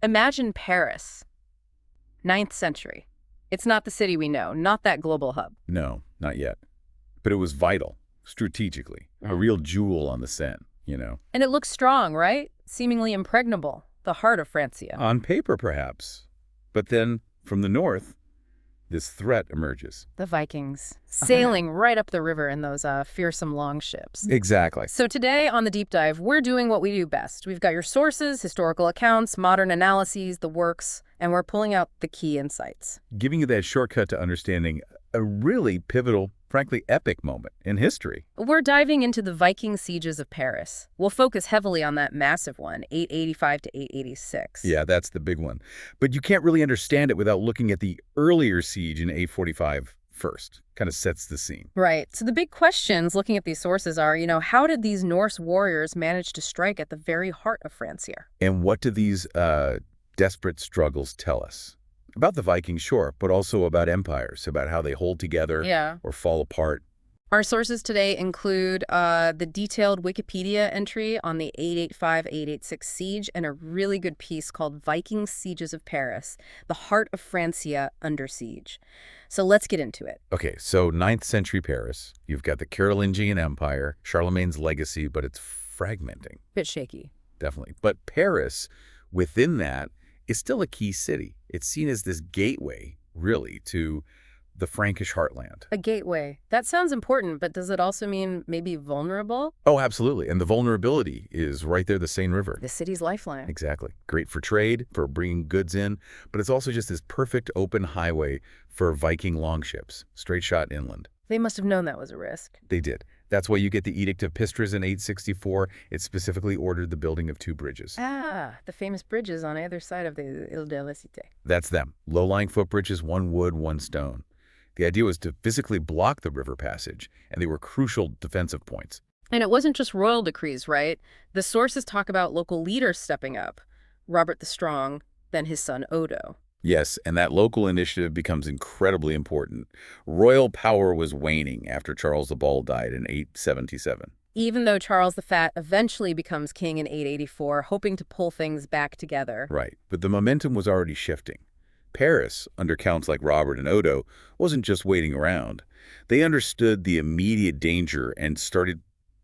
Imagine Paris, 9th century. It's not the city we know, not that global hub. No, not yet. But it was vital, strategically. A real jewel on the Seine. And it looks strong, right? Seemingly impregnable, the heart of Francia. On paper, perhaps. But then, from the north, this threat emerges. The Vikings, sailing right up the river in those fearsome longships. Exactly. So today on the Deep Dive, we're doing what we do best. We've got your sources, historical accounts, modern analyses, the works, and we're pulling out the key insights. Giving you that shortcut to understanding a really pivotal, frankly epic moment in history. We're diving into the Viking Sieges of Paris. We'll focus heavily on that massive one, 885 to 886. Yeah, that's the big one. But you can't really understand it without looking at the earlier siege in 845 first. Kind of sets the scene. Right. So the big questions looking at these sources are, how did these Norse warriors manage to strike at the very heart of Francia? And what do these desperate struggles tell us? About the Vikings, sure, but also about empires, about how they hold together or fall apart. Our sources today include the detailed Wikipedia entry on the 885-886 siege and a really good piece called Viking Sieges of Paris, the heart of Francia under siege. So let's get into it. Okay, so 9th century Paris. You've got the Carolingian Empire, Charlemagne's legacy, but it's fragmenting. Bit shaky. Definitely. But Paris, within that, is still a key city. It's seen as this gateway, really, to the Frankish heartland. A gateway. That sounds important, but does it also mean maybe vulnerable? Oh, absolutely. And the vulnerability is right there, the Seine River. The city's lifeline. Exactly. Great for trade, for bringing goods in, but it's also just this perfect open highway for Viking longships, straight shot inland. They must have known that was a risk. They did. That's why you get the Edict of Pistres in 864. It specifically ordered the building of 2 bridges. Ah, the famous bridges on either side of the Ile de la Cité. That's them. Low-lying footbridges, 1 wood, 1 stone. The idea was to physically block the river passage, and they were crucial defensive points. And it wasn't just royal decrees, right? The sources talk about local leaders stepping up. Robert the Strong, then his son Odo. Yes, and that local initiative becomes incredibly important. Royal power was waning after Charles the Bald died in 877. Even though Charles the Fat eventually becomes king in 884, hoping to pull things back together. Right, but the momentum was already shifting. Paris, under counts like Robert and Odo, wasn't just waiting around. They understood the immediate danger and started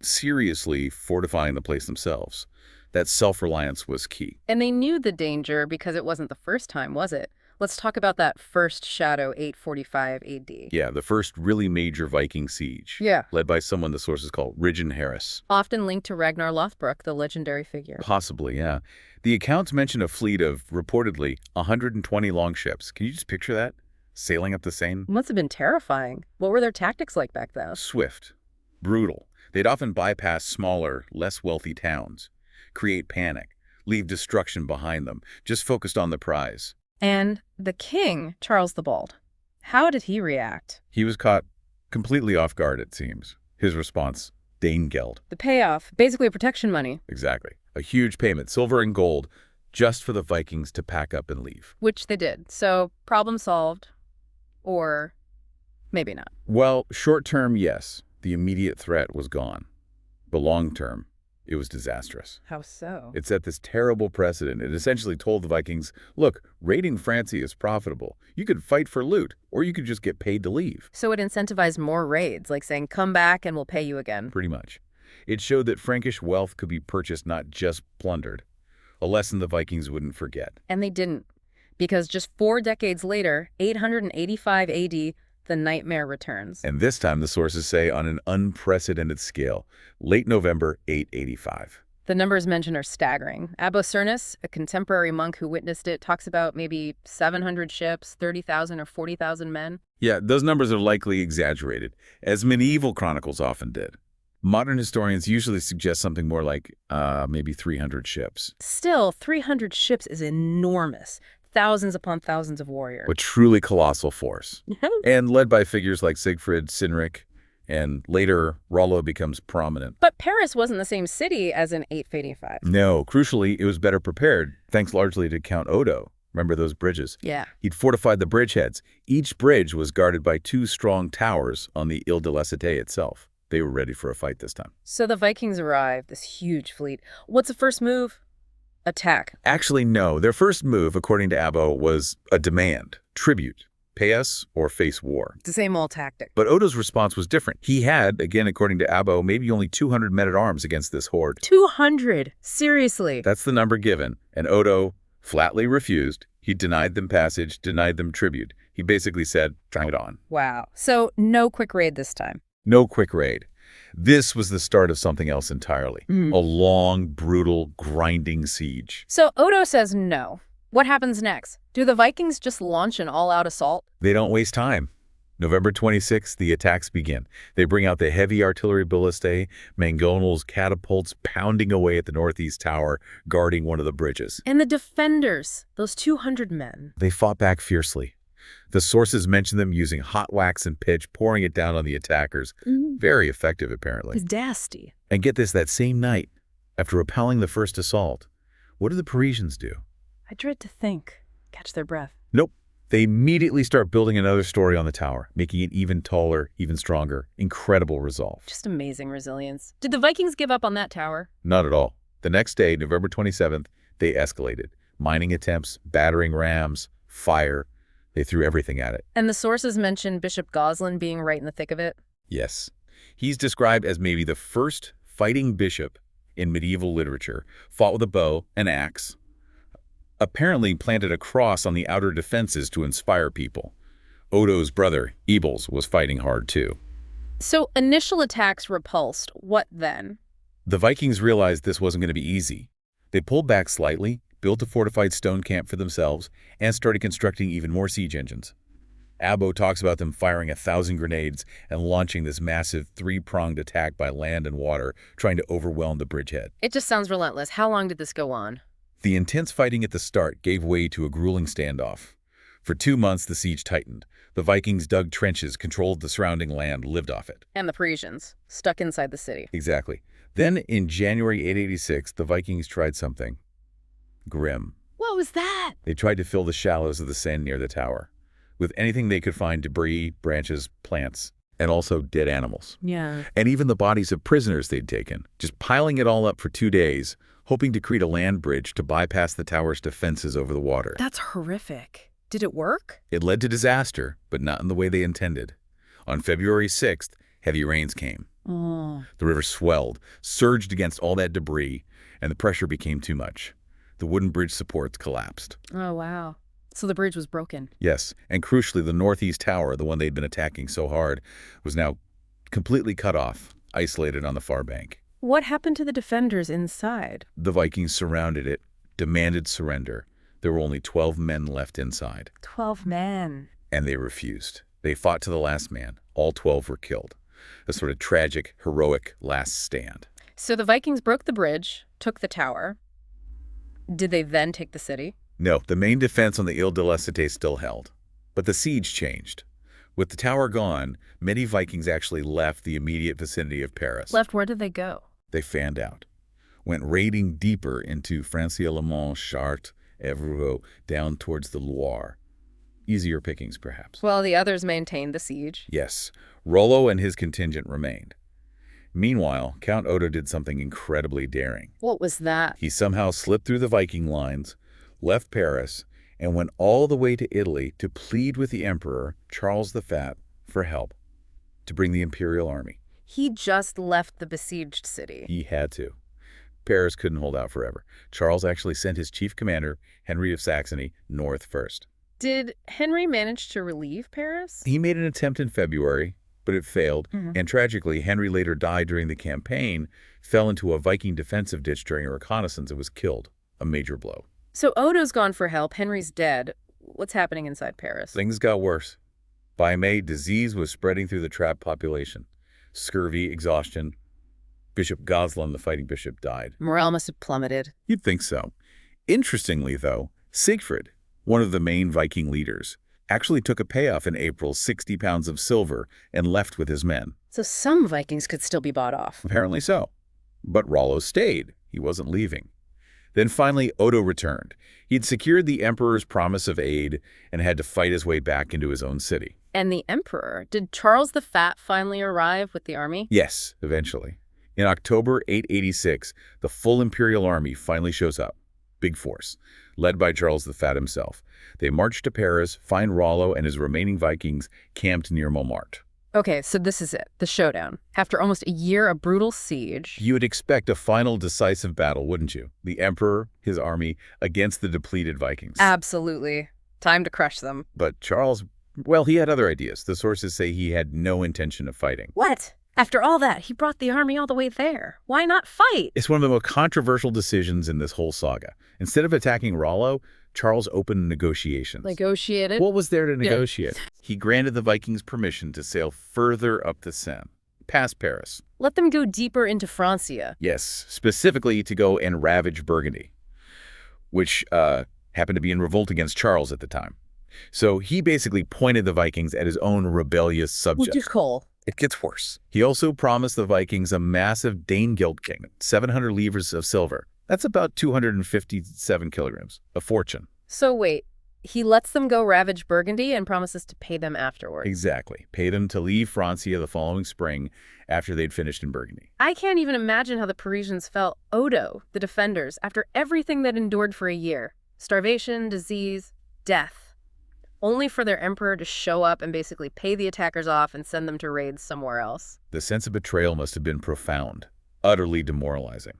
seriously fortifying the place themselves. That self-reliance was key. And they knew the danger because it wasn't the first time, was it? Let's talk about that first shadow, 845 AD. Yeah, the first really major Viking siege. Yeah. Led by someone the sources call Ragnar Harris. Often linked to Ragnar Lothbrok, the legendary figure. Possibly, yeah. The accounts mention a fleet of, reportedly, 120 longships. Can you just picture that? Sailing up the Seine? Must have been terrifying. What were their tactics like back then? Swift. Brutal. They'd often bypass smaller, less wealthy towns. Create panic. Leave destruction behind them. Just focused on the prize. And the king, Charles the Bald, how did he react? He was caught completely off guard, it seems. His response, Danegeld. The payoff, basically protection money. Exactly. A huge payment, silver and gold, just for the Vikings to pack up and leave. Which they did. So, problem solved. Or maybe not. Well, short term, yes. The immediate threat was gone. But long term, it was disastrous. How so? It set this terrible precedent. It essentially told the Vikings, look, raiding Francia is profitable. You could fight for loot, or you could just get paid to leave. So it incentivized more raids, like saying, come back and we'll pay you again. Pretty much. It showed that Frankish wealth could be purchased, not just plundered. A lesson the Vikings wouldn't forget. And they didn't. Because just 4 decades later, 885 AD, the nightmare returns. And this time, the sources say, on an unprecedented scale. Late November, 885. The numbers mentioned are staggering. Abbo Cernus, a contemporary monk who witnessed it, talks about maybe 700 ships, 30,000 or 40,000 men. Yeah, those numbers are likely exaggerated, as medieval chronicles often did. Modern historians usually suggest something more like maybe 300 ships. Still, 300 ships is enormous. Thousands upon thousands of warriors. A truly colossal force. And led by figures like Siegfried, Sinric, and later Rollo becomes prominent. But Paris wasn't the same city as in 885. No, crucially, it was better prepared, thanks largely to Count Odo. Remember those bridges? Yeah. He'd fortified the bridgeheads. Each bridge was guarded by 2 strong towers on the Ile de la Cité itself. They were ready for a fight this time. So the Vikings arrived, this huge fleet. What's the first move? attack. Actually, no. Their first move, according to Abo, was a demand, tribute, pay us or face war. It's the same old tactic. But Odo's response was different. He had, again according to Abo, maybe only 200 men-at-arms against this horde. 200? Seriously? That's the number given, and Odo flatly refused. He denied them passage, denied them tribute. He basically said, try it on. Wow. So no quick raid this time. No quick raid. This was the start of something else entirely. A long, brutal, grinding siege. So Odo says no. What happens next? Do the Vikings just launch an all-out assault? They don't waste time. November 26th, the attacks begin. They bring out the heavy artillery ballistae, mangonels, catapults pounding away at the northeast tower, guarding one of the bridges. And the defenders, those 200 men. They fought back fiercely. The sources mention them using hot wax and pitch, pouring it down on the attackers. Very effective, apparently. It's dasty. And get this, that same night, after repelling the first assault, what do the Parisians do? I dread to think. Catch their breath. Nope. They immediately start building another story on the tower, making it even taller, even stronger. Incredible resolve. Just amazing resilience. Did the Vikings give up on that tower? Not at all. The next day, November 27th, they escalated. Mining attempts, battering rams, fire. They threw everything at it. And the sources mention Bishop Goslin being right in the thick of it? Yes. He's described as maybe the first fighting bishop in medieval literature, fought with a bow and axe, apparently planted a cross on the outer defenses to inspire people. Odo's brother, Ebels, was fighting hard too. So initial attacks repulsed. What then? The Vikings realized this wasn't going to be easy. They pulled back slightly, built a fortified stone camp for themselves, and started constructing even more siege engines. Abo talks about them firing 1,000 grenades and launching this massive three-pronged attack by land and water, trying to overwhelm the bridgehead. It just sounds relentless. How long did this go on? The intense fighting at the start gave way to a grueling standoff. For 2 months, the siege tightened. The Vikings dug trenches, controlled the surrounding land, lived off it. And the Parisians, stuck inside the city. Exactly. Then, in January 886, the Vikings tried something grim. What was that? They tried to fill the shallows of the Seine near the tower with anything they could find: debris, branches, plants, and also dead animals. Yeah. And even the bodies of prisoners they'd taken, just piling it all up for 2 days, hoping to create a land bridge to bypass the tower's defenses over the water. That's horrific. Did it work? It led to disaster, but not in the way they intended. On February 6th, heavy rains came. The river swelled, surged against all that debris, and the pressure became too much. The wooden bridge supports collapsed. Oh, wow. So the bridge was broken. Yes, and crucially, the northeast tower, the one they'd been attacking so hard, was now completely cut off, isolated on the far bank. What happened to the defenders inside? The Vikings surrounded it, demanded surrender. There were only 12 men left inside. 12 men. And they refused. They fought to the last man. All 12 were killed. A sort of tragic, heroic last stand. So the Vikings broke the bridge, took the tower. Did they then take the city? No, the main defense on the Ile de la Cité still held. But the siege changed. With the tower gone, many Vikings actually left the immediate vicinity of Paris. Left, where did they go? They fanned out. Went raiding deeper into Francia, Le Mans, Chartres, Evreux, down towards the Loire. Easier pickings, perhaps. Well, the others maintained the siege. Yes, Rollo and his contingent remained. Meanwhile, Count Odo did something incredibly daring. What was that? He somehow slipped through the Viking lines, left Paris, and went all the way to Italy to plead with the Emperor, Charles the Fat, for help, to bring the imperial army. He just left the besieged city. He had to. Paris couldn't hold out forever. Charles actually sent his chief commander, Henry of Saxony, north first. Did Henry manage to relieve Paris? He made an attempt in February, but it failed, and tragically, Henry later died during the campaign, fell into a Viking defensive ditch during a reconnaissance, and was killed. A major blow. So Odo's gone for help, Henry's dead. What's happening inside Paris? Things got worse. By May, disease was spreading through the trapped population. Scurvy, exhaustion. Bishop Goslin, the fighting bishop, died. Morale must have plummeted. You'd think so. Interestingly, though, Siegfried, one of the main Viking leaders, actually took a payoff in April, 60 pounds of silver, and left with his men. So some Vikings could still be bought off. Apparently so. But Rollo stayed. He wasn't leaving. Then finally, Odo returned. He'd secured the emperor's promise of aid and had to fight his way back into his own city. And the emperor? Did Charles the Fat finally arrive with the army? Yes, eventually. In October 886, the full imperial army finally shows up. big force, led by Charles the Fat himself. They marched to Paris, find Rollo and his remaining Vikings camped near Montmartre. Okay, so this is it, the showdown. After almost a year of brutal siege. You would expect a final decisive battle, wouldn't you? The emperor, his army, against the depleted Vikings. Absolutely. Time to crush them. But Charles, well, he had other ideas. The sources say he had no intention of fighting. What? After all that, he brought the army all the way there. Why not fight? It's one of the most controversial decisions in this whole saga. Instead of attacking Rollo, Charles opened negotiations. Negotiated? What was there to negotiate? He granted the Vikings permission to sail further up the Seine, past Paris. Let them go deeper into Francia. Yes, specifically to go and ravage Burgundy, which happened to be in revolt against Charles at the time. So he basically pointed the Vikings at his own rebellious subjects. Which is cool. It gets worse. He also promised the Vikings a massive Danegeld kingdom, 700 livres of silver. That's about 257 kilograms, a fortune. So wait, he lets them go ravage Burgundy and promises to pay them afterwards. Exactly. Paid them to leave Francia the following spring after they'd finished in Burgundy. I can't even imagine how the Parisians felt. Odo, the defenders, after everything they'd endured for a year. Starvation, disease, death. Only for their emperor to show up and basically pay the attackers off and send them to raids somewhere else. The sense of betrayal must have been profound, utterly demoralizing.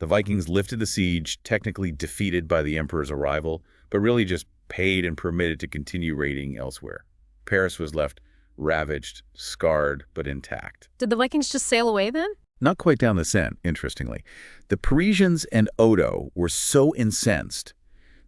The Vikings lifted the siege, technically defeated by the emperor's arrival, but really just paid and permitted to continue raiding elsewhere. Paris was left ravaged, scarred, but intact. Did the Vikings just sail away then? Not quite down the Seine, interestingly. The Parisians and Odo were so incensed,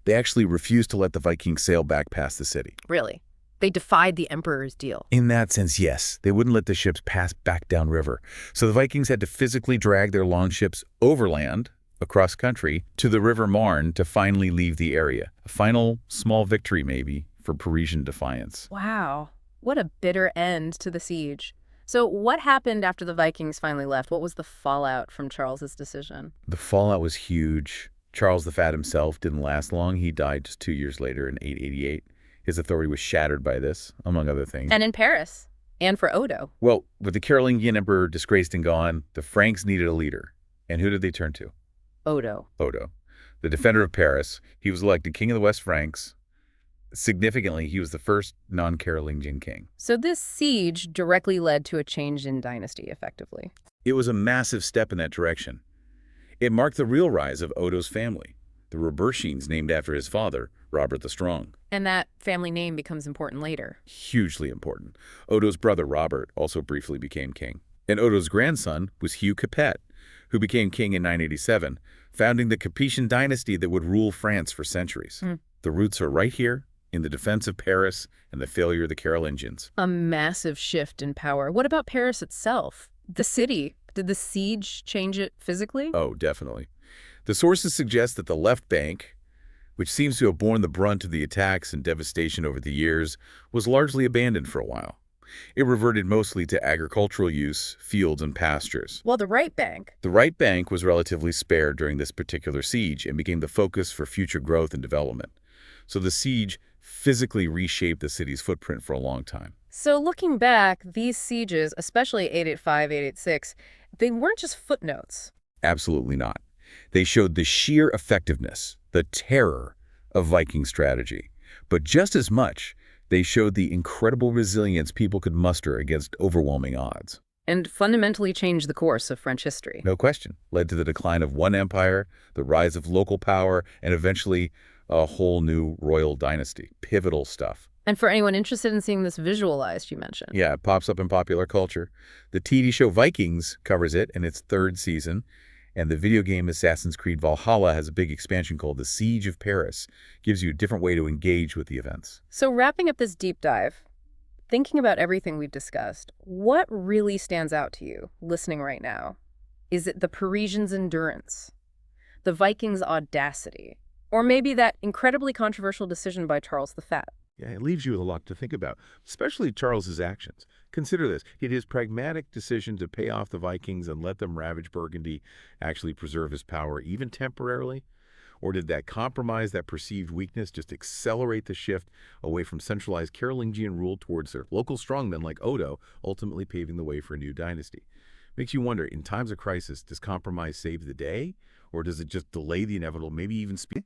they actually refused to let the Vikings sail back past the city. Really? They defied the emperor's deal. In that sense, yes. They wouldn't let the ships pass back downriver. So the Vikings had to physically drag their longships overland, across country, to the River Marne to finally leave the area. A final, small victory, maybe, for Parisian defiance. Wow. What a bitter end to the siege. So what happened after the Vikings finally left? What was the fallout from Charles's decision? The fallout was huge. Charles the Fat himself didn't last long. He died just 2 years later in 888. His authority was shattered by this, among other things. And in Paris. And for Odo. Well, with the Carolingian emperor disgraced and gone, the Franks needed a leader. And who did they turn to? Odo. Odo, the defender of Paris. He was elected king of the West Franks. Significantly, he was the first non-Carolingian king. So this siege directly led to a change in dynasty, effectively. It was a massive step in that direction. It marked the real rise of Odo's family, the Robertines named after his father, Robert the Strong. And that family name becomes important later. Hugely important. Odo's brother, Robert, also briefly became king. And Odo's grandson was Hugh Capet, who became king in 987, founding the Capetian dynasty that would rule France for centuries. The roots are right here, in the defense of Paris and the failure of the Carolingians. A massive shift in power. What about Paris itself? The city. Did the siege change it physically? Oh, definitely. The sources suggest that the left bank, which seems to have borne the brunt of the attacks and devastation over the years, was largely abandoned for a while. It reverted mostly to agricultural use, fields, and pastures. Well, the right bank. The right bank was relatively spared during this particular siege and became the focus for future growth and development. So the siege physically reshaped the city's footprint for a long time. So looking back, these sieges, especially 885, 886, they weren't just footnotes. Absolutely not. They showed the sheer effectiveness, the terror of Viking strategy. But just as much, they showed the incredible resilience people could muster against overwhelming odds. And fundamentally changed the course of French history. No question. Led to the decline of one empire, the rise of local power, and eventually a whole new royal dynasty. Pivotal stuff. And for anyone interested in seeing this visualized, you mentioned. Yeah, it pops up in popular culture. The TV show Vikings covers it in its 3rd season, and the video game Assassin's Creed Valhalla has a big expansion called The Siege of Paris. Gives you a different way to engage with the events. So wrapping up this deep dive, thinking about everything we've discussed, what really stands out to you listening right now? Is it the Parisians' endurance, the Vikings' audacity, or maybe that incredibly controversial decision by Charles the Fat? Yeah, it leaves you with a lot to think about, especially Charles's actions. Consider this. Did his pragmatic decision to pay off the Vikings and let them ravage Burgundy actually preserve his power, even temporarily? Or did that compromise, that perceived weakness, just accelerate the shift away from centralized Carolingian rule towards their local strongmen like Odo, ultimately paving the way for a new dynasty? Makes you wonder, in times of crisis, does compromise save the day? Or does it just delay the inevitable, maybe even speed?